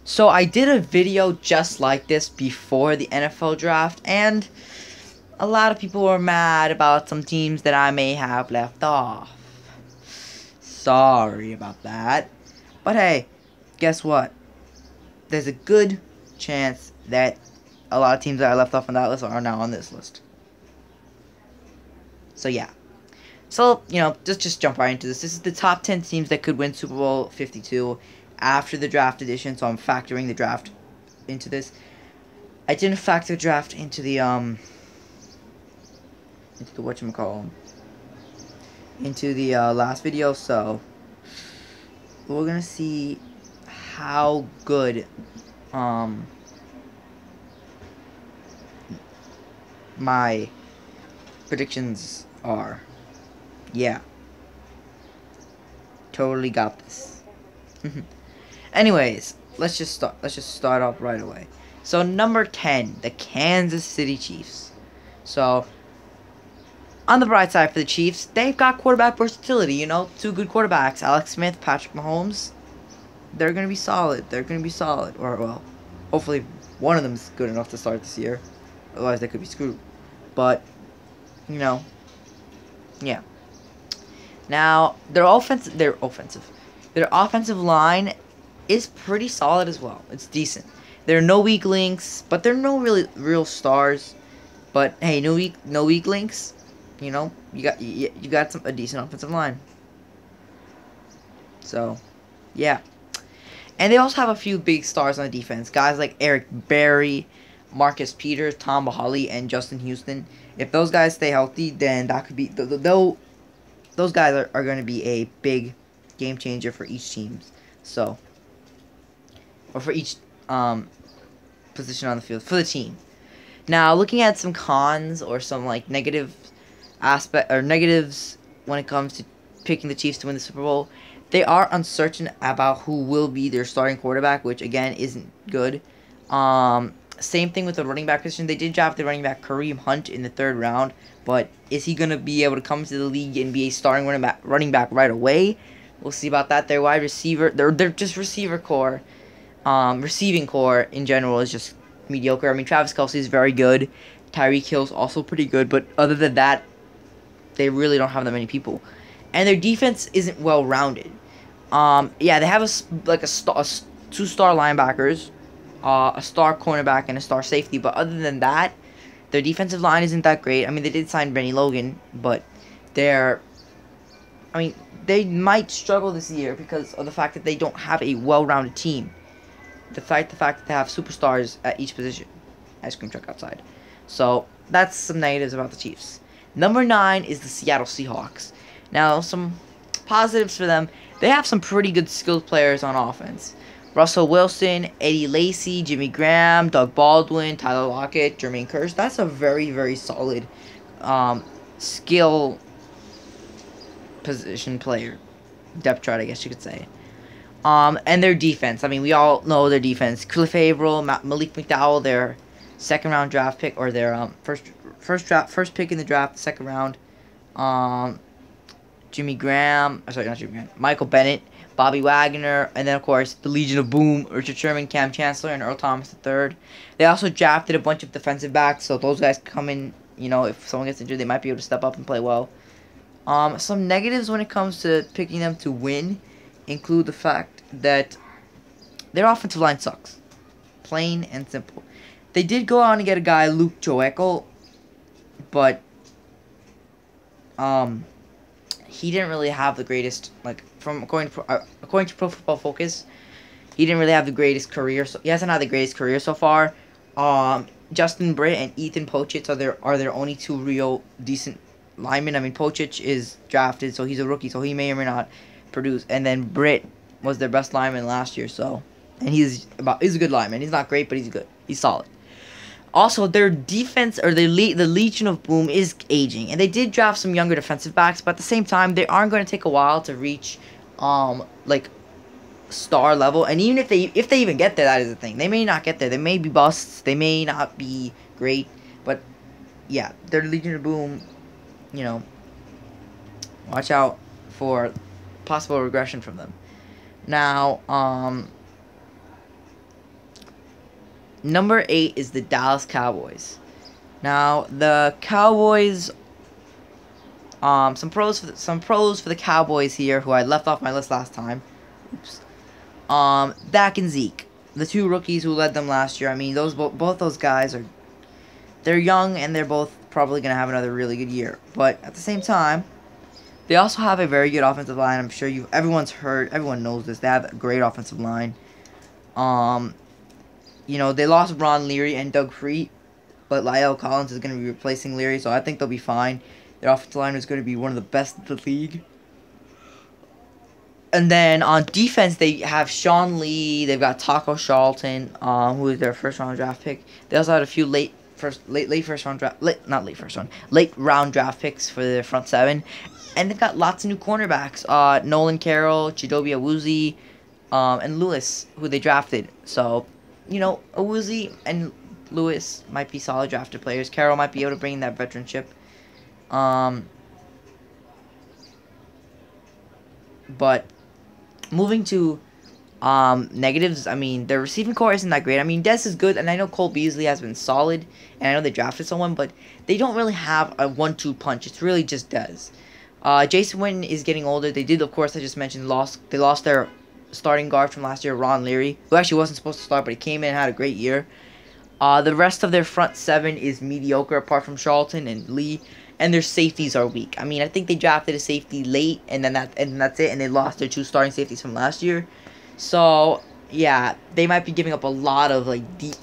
So I did a video just like this before the NFL draft, and a lot of people were mad about some teams that I may have left off. Sorry about that. But hey, guess what? There's a good chance that a lot of teams that I left off on that list are now on this list. So yeah. So, just jump right into this. This is the top 10 teams that could win Super Bowl 52 after the draft edition, so I'm factoring the draft into this. I didn't factor the draft into the whatchamacallit, into the last video, so we're gonna see how good my predictions are. Yeah. Totally got this. Anyways, let's just start off right away. So number 10, the Kansas City Chiefs. So on the bright side for the Chiefs, they've got quarterback versatility, two good quarterbacks, Alex Smith, Patrick Mahomes. They're going to be solid. Or, well, hopefully one of them's good enough to start this year. Otherwise, they could be screwed. But, yeah. Now, their offensive line is pretty solid as well. It's decent. There are no weak links, but there are no really real stars. But hey, no weak links. You got a decent offensive line. So, yeah. And they also have a few big stars on the defense. Guys like Eric Berry, Marcus Peters, Tom Bahali, and Justin Houston. If those guys stay healthy, then that could be those guys are going to be a big game changer for each team. So, or for each position on the field for the team. Now, looking at some cons or some negatives when it comes to picking the Chiefs to win the Super Bowl, they are uncertain about who will be their starting quarterback, which again isn't good. Same thing with the running back position. They did draft the running back Kareem Hunt in the 3rd round, but is he going to be able to come to the league and be a starting running back right away? We'll see about that. Their wide receiver, they're just receiving core in general is just mediocre. I mean, Travis Kelce is very good. Tyreek Hill's also pretty good, but other than that, they really don't have that many people. And their defense isn't well rounded. Yeah, they have a 2-star linebackers, a star cornerback, and a star safety. But other than that, their defensive line isn't that great. I mean, they did sign Benny Logan, but they might struggle this year because of the fact that they don't have a well-rounded team. The fact that they have superstars at each position. Ice cream truck outside. So, that's some negatives about the Chiefs. Number 9 is the Seattle Seahawks. Now, some positives for them. They have some pretty good skilled players on offense. Russell Wilson, Eddie Lacy, Jimmy Graham, Doug Baldwin, Tyler Lockett, Jermaine Kearse. That's a very, very solid skill position player. Depth chart, I guess you could say. And their defense. I mean, we all know their defense. Cliff Averill, Malik McDowell, their 2nd round draft pick, or their first pick in the draft, 2nd round. Jimmy Graham, sorry, not Jimmy Graham, Michael Bennett, Bobby Wagner, and then of course the Legion of Boom, Richard Sherman, Cam Chancellor, and Earl Thomas III. They also drafted a bunch of defensive backs, so those guys come in. If someone gets injured, they might be able to step up and play well. Some negatives when it comes to picking them to win include the fact that their offensive line sucks. Plain and simple. They did go on and get a guy, Luke Joeckel, but he didn't really have the greatest, according to Pro Football Focus, he didn't really have the greatest career. So he hasn't had the greatest career so far. Justin Britt and Ethan Pocic are their only 2 real decent linemen. I mean, Pocic is drafted, so he's a rookie, so he may or may not produce. And then Britt was their best lineman last year, and he's a good lineman. He's not great, but he's good. He's solid. Also, their defense, or the Legion of Boom, is aging. And they did draft some younger defensive backs, but at the same time, they aren't going to take a while to reach, star level. And even if they even get there, that is the thing. They may not get there. They may be busts. They may not be great. But, yeah, their Legion of Boom, watch out for possible regression from them. Now, Number 8 is the Dallas Cowboys. Now, the Cowboys, some pros for the Cowboys here, who I left off my list last time. Oops. Dak and Zeke, the two rookies who led them last year. I mean, both those guys they're young, and they're both probably gonna have another really good year. But at the same time, they also have a very good offensive line. I'm sure everyone knows this. They have a great offensive line. You know, they lost Ron Leary and Doug Freet, but La'el Collins is going to be replacing Leary, so I think they'll be fine. Their offensive line is going to be one of the best in the league. And then on defense, they have Sean Lee. They've got Taco Charlton, who is their first-round draft pick. They also had a few late round draft picks for their front seven. And they've got lots of new cornerbacks. Nolan Carroll, Chidobe Awuzie, and Lewis, who they drafted. So, you know, Awuzie and Lewis might be solid drafted players. Carroll might be able to bring in that veteranship. But moving to negatives, I mean, their receiving core isn't that great. I mean, Dez is good, and I know Cole Beasley has been solid, and I know they drafted someone, but they don't really have a 1-2 punch. It's really just Dez. Jason Witten is getting older. They did, of course, I just mentioned, they lost their starting guard from last year, Ron Leary, who actually wasn't supposed to start, but he came in and had a great year. The rest of their front seven is mediocre, apart from Charlton and Lee, and their safeties are weak. I mean, I think they drafted a safety late, and that's it, and they lost their two starting safeties from last year. So, yeah, they might be giving up a lot of, like, deep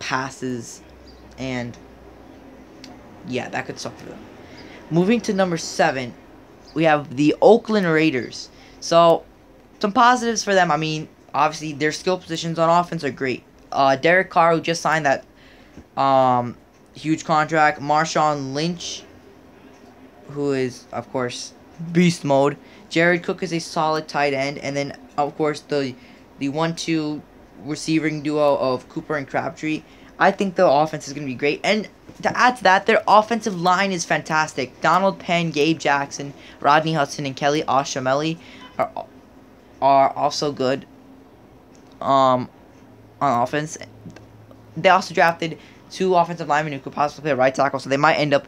passes, and, yeah, that could suck for them. Moving to number 7, we have the Oakland Raiders. So, some positives for them. I mean, obviously, their skill positions on offense are great. Derek Carr, who just signed that huge contract. Marshawn Lynch, who is, of course, beast mode. Jared Cook is a solid tight end. And then, of course, the 1-2 receiving duo of Cooper and Crabtree. I think the offense is going to be great. And to add to that, their offensive line is fantastic. Donald Penn, Gabe Jackson, Rodney Hudson, and Kelly Oshomele are also good on offense. They also drafted 2 offensive linemen who could possibly play right tackle, so they might end up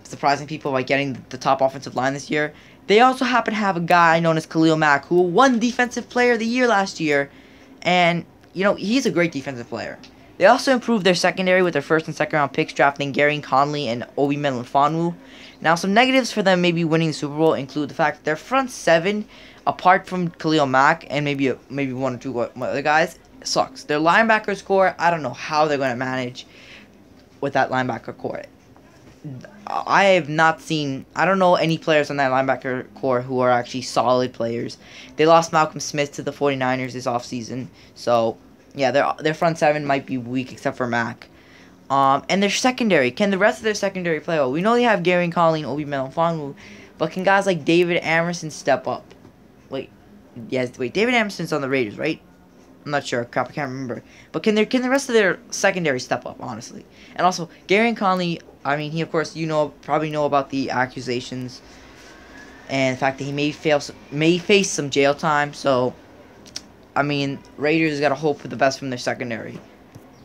surprising people by getting the top offensive line this year. They also happen to have a guy known as Khalil Mack, who won Defensive Player of the Year last year, and, you know, he's a great defensive player. They also improved their secondary with their first and second round picks, drafting Gary Conley and Obi Melifonwu. Now, some negatives for them maybe winning the Super Bowl include the fact that their front seven, apart from Khalil Mack and maybe 1 or 2 other guys, sucks. Their linebackers core, I don't know how they're going to manage with that linebacker core. I don't know any players on that linebacker core who are actually solid players. They lost Malcolm Smith to the 49ers this offseason. So, yeah, their front seven might be weak except for Mack. And their secondary. Can the rest of their secondary play well? We know they have Gary Conley and Obi Melifonwu, but can guys like David Amerson step up? David Amerson's on the Raiders, right? I'm not sure. Crap, I can't remember. But can the rest of their secondary step up, honestly? And also, Gary Conley, I mean, he, of course, probably know about the accusations and the fact that he may face some jail time. So, I mean, Raiders got to hope for the best from their secondary.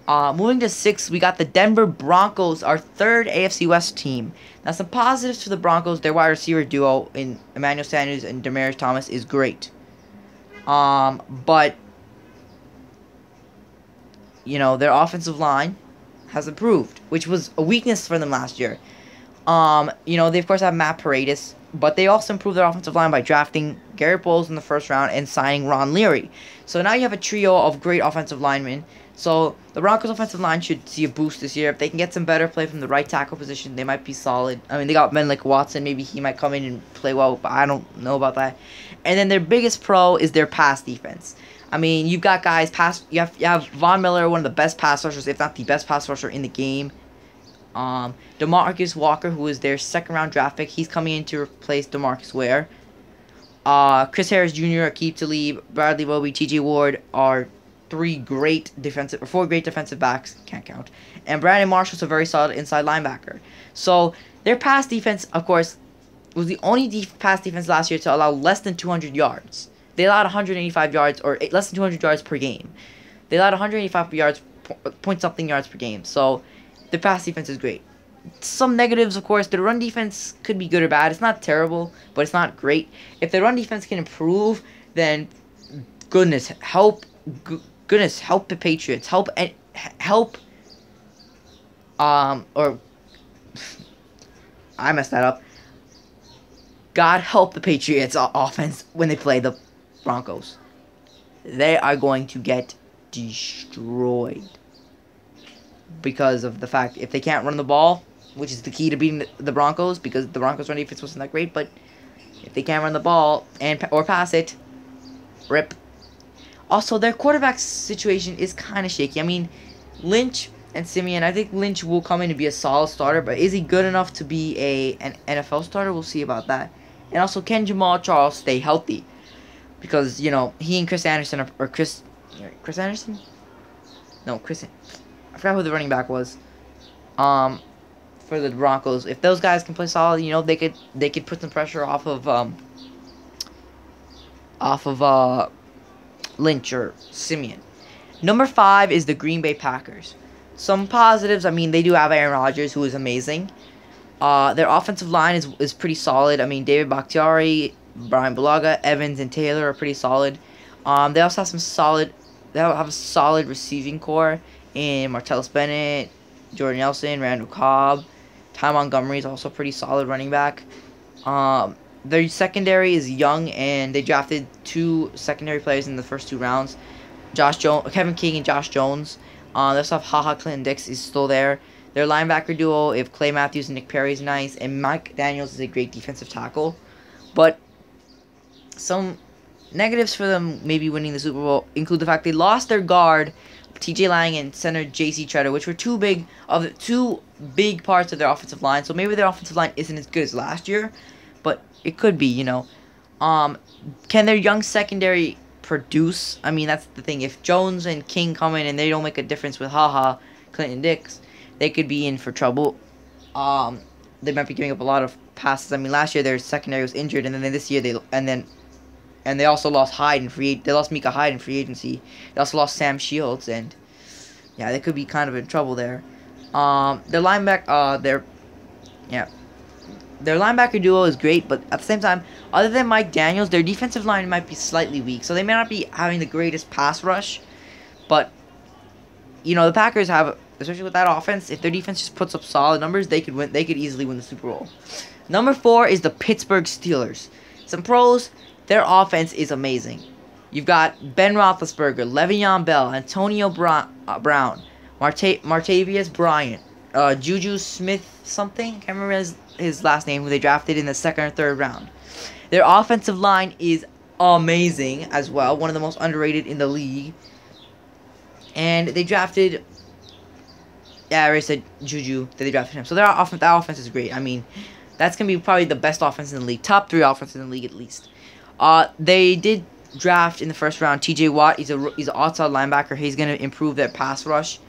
Moving to 6, we got the Denver Broncos, our third AFC West team. Now, some positives for the Broncos. Their wide receiver duo in Emmanuel Sanders and Demaryius Thomas is great. But, you know, their offensive line has improved, which was a weakness for them last year. You know, they, of course, have Matt Paredes, but they also improved their offensive line by drafting Garrett Bowles in the first round and signing Ron Leary. So now you have a trio of great offensive linemen. So the Broncos' offensive line should see a boost this year. If they can get some better play from the right tackle position, they might be solid. I mean, they got men like Watson. Maybe he might come in and play well, but I don't know about that. And then their biggest pro is their pass defense. I mean, you've got guys you have Von Miller, one of the best pass rushers, if not the best pass rusher in the game. DeMarcus Walker, who is their second-round draft pick, he's coming in to replace DeMarcus Ware. Chris Harris Jr., Aqib Talib, Bradley Roby, T.J. Ward are 4 great defensive backs, can't count. And Brandon Marshall's a very solid inside linebacker. So their pass defense, of course, was the only pass defense last year to allow less than 200 yards. They allowed 185 yards, or less than 200 yards per game. They allowed 185 yards point something yards per game. So their pass defense is great. Some negatives, of course, their run defense could be good or bad. It's not terrible, but it's not great. If their run defense can improve, then goodness help the Patriots. Help or I messed that up. God help the Patriots offense when they play the Broncos. They are going to get destroyed because of the fact if they can't run the ball, which is the key to beating the Broncos, because the Broncos' run defense wasn't that great. But if they can't run the ball or pass it, rip. Also, their quarterback situation is kind of shaky. I mean, Lynch and Simeon, I think Lynch will come in to be a solid starter, but is he good enough to be an NFL starter? We'll see about that. And also, can Jamal Charles stay healthy? Because, you know, he and Chris Anderson, Chris Anderson? No, I forgot who the running back was. For the Broncos. If those guys can play solid, you know, they could put some pressure off of Lynch or Simeon. Number 5 is the Green Bay Packers. Some positives, I mean, they do have Aaron Rodgers, who is amazing. Their offensive line is pretty solid. I mean, David Bakhtiari, Brian Bulaga, Evans, and Taylor are pretty solid. They also have they have a solid receiving core in Martellus Bennett, Jordan Nelson, Randall Cobb. Ty Montgomery is also pretty solid running back. Their secondary is young, and they drafted 2 secondary players in the first 2 rounds. Kevin King and Josh Jones. They also have HaHa Clinton-Dix is still there. Their linebacker duo, if Clay Matthews and Nick Perry is nice, and Mike Daniels is a great defensive tackle. But some negatives for them maybe winning the Super Bowl include the fact they lost their guard, TJ Lang, and center JC Tretter, which were two big parts of their offensive line. So maybe their offensive line isn't as good as last year, but it could be, you know. Can their young secondary produce? I mean, that's the thing. If Jones and King come in and they don't make a difference with HaHa Clinton-Dix, they could be in for trouble. They might be giving up a lot of passes. I mean, last year their secondary was injured, and then this year they also lost They lost Micah Hyde in free agency. They also lost Sam Shields, and yeah, they could be kind of in trouble there. Their linebacker duo is great, but at the same time, other than Mike Daniels, their defensive line might be slightly weak. So they may not be having the greatest pass rush, but you know, the Packers have, especially with that offense, if their defense just puts up solid numbers, they could win. They could easily win the Super Bowl. Number 4 is the Pittsburgh Steelers. Some pros. Their offense is amazing. You've got Ben Roethlisberger, Le'Veon Bell, Antonio Brown, Martavius Bryant, Juju Smith something. Can't remember his last name, who they drafted in the 2nd or 3rd round. Their offensive line is amazing as well. One of the most underrated in the league. And they drafted... Yeah, I already said Juju that they drafted him. So that offense is great. I mean, that's going to be probably the best offense in the league. Top 3 offense in the league at least. They did draft in the 1st round TJ Watt. He's an outside linebacker. He's going to improve their pass rush.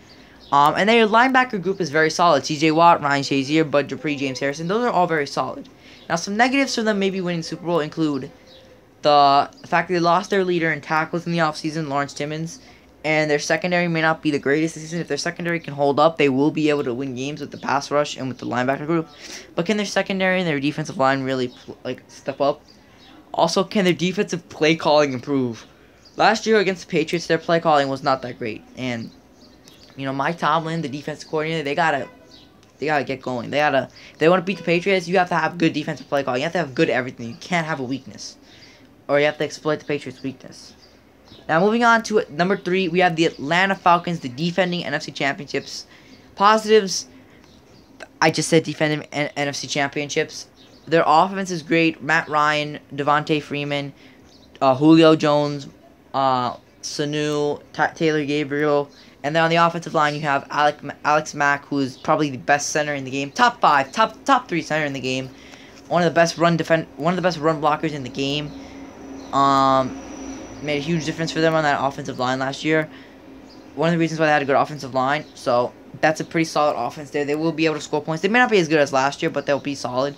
And their linebacker group is very solid. TJ Watt, Ryan Shazier, Bud Dupree, James Harrison. Those are all very solid. Now, some negatives for them maybe winning the Super Bowl include the fact that they lost their leader in tackles in the offseason, Lawrence Timmons. And their secondary may not be the greatest this season. If their secondary can hold up, they will be able to win games with the pass rush and with the linebacker group. But can their secondary and their defensive line really step up? Also, can their defensive play calling improve? Last year against the Patriots, their play calling was not that great. And, you know, Mike Tomlin, the defensive coordinator, they gotta get going. If they want to beat the Patriots, you have to have good defensive play calling. You have to have good everything. You can't have a weakness. Or you have to exploit the Patriots' weakness. Now, moving on to number 3, we have the Atlanta Falcons, the defending NFC Championships. Positives, I just said defending NFC Championships. Their offense is great. Matt Ryan, Devontae Freeman, Julio Jones, Sanu, Taylor Gabriel. And then on the offensive line, you have Alex Mack, who is probably the best center in the game. Top 3 center in the game. One of the best run blockers in the game. Made a huge difference for them on that offensive line last year. One of the reasons why they had a good offensive line. So that's a pretty solid offense there. They will be able to score points. They may not be as good as last year, but they'll be solid.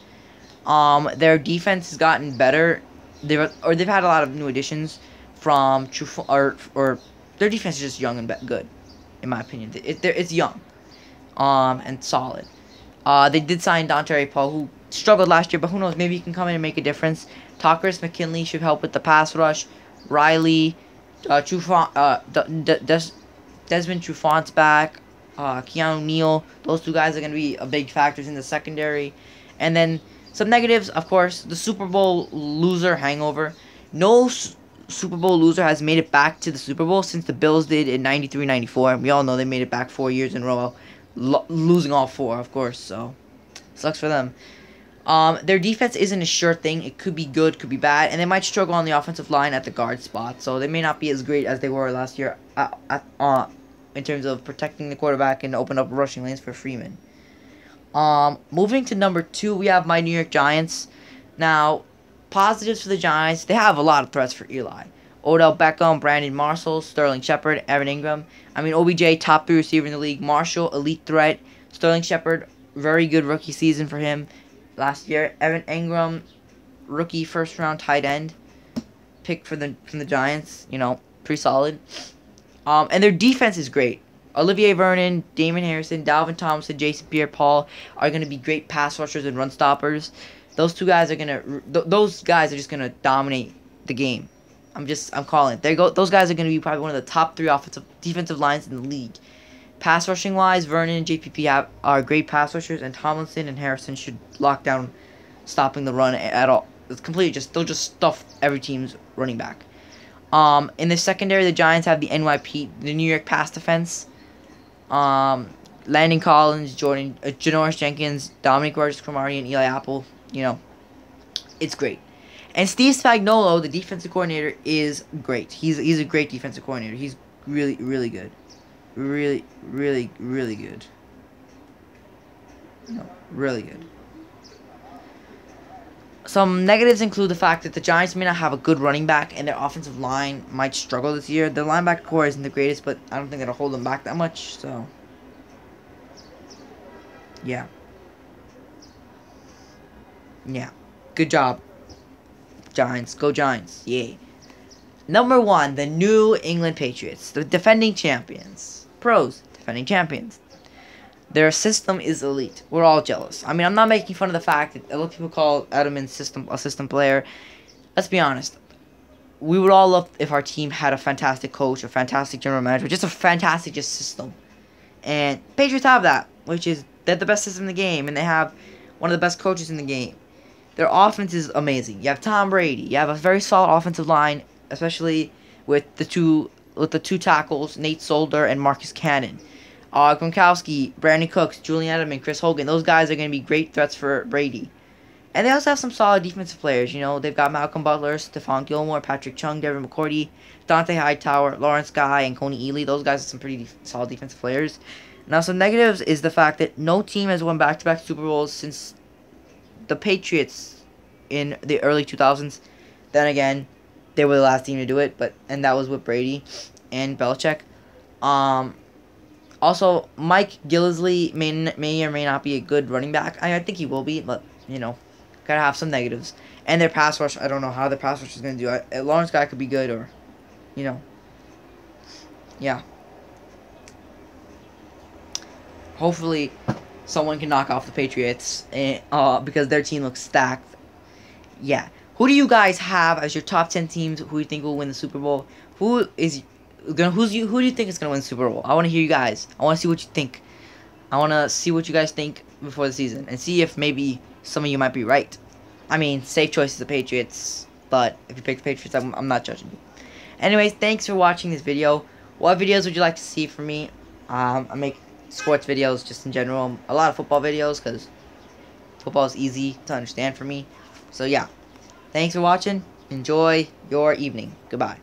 Their defense has gotten better. They've had a lot of new additions from their defense is just young and good. in my opinion. It's young, and solid. They did sign Dontarie Paul, who struggled last year, but who knows? Maybe he can come in and make a difference. Takers McKinley should help with the pass rush. Riley, Desmond Trufant's back. Keanu Neal. Those two guys are going to be big factors in the secondary. And then some negatives, of course, the Super Bowl loser hangover. No Super Bowl loser has made it back to the Super Bowl since the Bills did in 93-94. We all know they made it back 4 years in a row, losing all 4, of course, so sucks for them. Their defense isn't a sure thing. It could be good, could be bad, and they might struggle on the offensive line at the guard spot, so they may not be as great as they were last year in terms of protecting the quarterback and open up rushing lanes for Freeman. Moving to number 2, we have my New York Giants. Now, positives for the Giants, they have a lot of threats for Eli. Odell Beckham, Brandon Marshall, Sterling Shepard, Evan Ingram. I mean, OBJ, top 3 receiver in the league. Marshall, elite threat. Sterling Shepard, very good rookie season for him last year. Evan Ingram, rookie first-round tight end pick from the Giants. You know, pretty solid. And their defense is great. Olivier Vernon, Damon Harrison, Dalvin Thompson, Jason Pierre-Paul are going to be great pass rushers and run stoppers. Those guys are just gonna dominate the game. I'm calling it. There you go. Those guys are gonna be probably one of the top 3 defensive lines in the league. Pass rushing wise, Vernon and JPP are great pass rushers, and Tomlinson and Harrison should lock down stopping the run at all. It's completely they'll just stuff every team's running back. In the secondary, the Giants have the NYP, the New York Pass Defense. Landon Collins, Janoris Jenkins, Dominic Rodgers-Cromartie, and Eli Apple. You know, it's great. And Steve Spagnuolo, the defensive coordinator, is great. He's a great defensive coordinator. He's really, really good. Really, really, really good. No, really good. Some negatives include the fact that the Giants may not have a good running back, and their offensive line might struggle this year. Their linebacker core isn't the greatest, but I don't think it'll hold them back that much, so yeah. Yeah. Good job, Giants. Go Giants. Yay. Number 1, the New England Patriots. The defending champions. Pros. Defending champions. Their system is elite. We're all jealous. I mean, I'm not making fun of the fact that a lot of people call Edelman a system player. Let's be honest. We would all love if our team had a fantastic coach, a fantastic general manager, just a fantastic system. And Patriots have that, which is they're the best system in the game, and they have one of the best coaches in the game. Their offense is amazing. You have Tom Brady. You have a very solid offensive line, especially with the two tackles, Nate Solder and Marcus Cannon. Gronkowski, Brandon Cooks, Julian Edelman, Chris Hogan. Those guys are going to be great threats for Brady. And they also have some solid defensive players. You know, they've got Malcolm Butler, Stephon Gilmore, Patrick Chung, Devin McCourty, Dante Hightower, Lawrence Guy, and Coney Ealy. Those guys are some pretty solid defensive players. Now, some negatives is the fact that no team has won back-to-back Super Bowls since the Patriots in the early 2000s. Then again, they were the last team to do it, and that was with Brady and Belichick. Also, Mike Gillislee may or may not be a good running back. I think he will be, but, you know, gotta have some negatives. And their pass rush, I don't know how their pass rush is gonna do. Lawrence Guy could be good, or, you know, yeah. Hopefully, someone can knock off the Patriots, because their team looks stacked. Yeah. Who do you guys have as your top 10 teams who you think will win the Super Bowl? Who do you think is gonna win the Super Bowl? I want to hear you guys. I want to see what you think. I want to see what you guys think before the season and see if maybe some of you might be right. I mean, safe choice is the Patriots, but if you pick the Patriots, I'm not judging you. Anyways, thanks for watching this video. What videos would you like to see from me? I make sports videos just in general. A lot of football videos because football is easy to understand for me. So yeah, thanks for watching. Enjoy your evening. Goodbye.